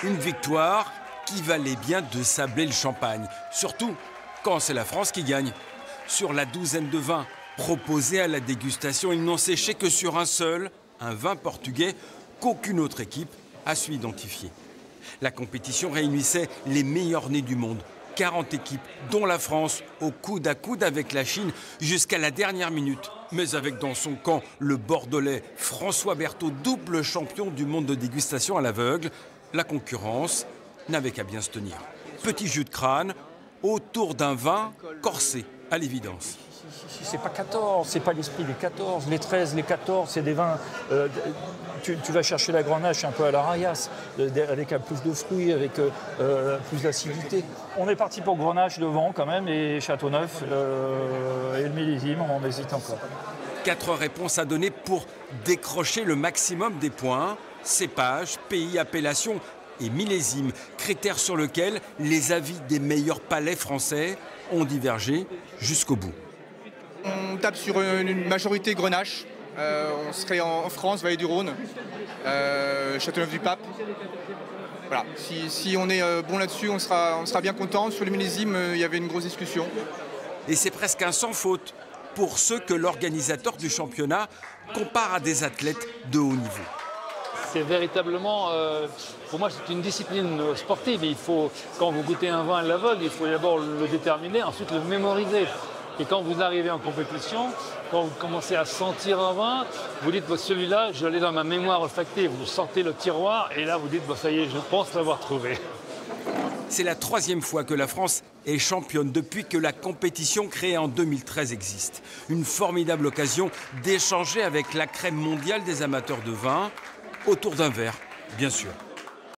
Une victoire qui valait bien de sabler le champagne, surtout quand c'est la France qui gagne. Sur la douzaine de vins proposés à la dégustation, ils n'ont séché que sur un seul, un vin portugais qu'aucune autre équipe a su identifier. La compétition réunissait les meilleurs nés du monde. 40 équipes, dont la France, au coude à coude avec la Chine jusqu'à la dernière minute. Mais avec dans son camp le Bordelais François Berthaud, double champion du monde de dégustation à l'aveugle. La concurrence n'avait qu'à bien se tenir. Petit jus de crâne autour d'un vin corsé, à l'évidence. C'est pas 14, c'est pas l'esprit des 14, les 13, les 14, c'est des vins. Tu vas chercher la Grenache un peu à la Rayas, avec un plus de fruits, avec plus d'acidité. On est parti pour Grenache devant quand même, et Châteauneuf, et le millésime, on hésite encore. 4 réponses à donner pour décrocher le maximum des points. Cépage, pays, appellation et millésime, critères sur lesquels les avis des meilleurs palais français ont divergé jusqu'au bout. On tape sur une majorité Grenache. On serait en France, Vallée du Rhône, Châteauneuf-du-Pape. Voilà. Si on est bon là-dessus, on sera bien content. Sur le millésime, il y avait une grosse discussion. Et c'est presque un sans faute pour ceux que l'organisateur du championnat compare à des athlètes de haut niveau. C'est véritablement, pour moi, c'est une discipline sportive. Il faut, quand vous goûtez un vin à l'aveugle, il faut d'abord le déterminer, ensuite le mémoriser. Et quand vous arrivez en compétition, quand vous commencez à sentir un vin, vous dites, celui-là, je l'ai dans ma mémoire olfactive. Vous sortez le tiroir et là, vous dites, ça y est, je pense l'avoir trouvé. C'est la 3e fois que la France est championne depuis que la compétition créée en 2013 existe. Une formidable occasion d'échanger avec la crème mondiale des amateurs de vin autour d'un verre, bien sûr.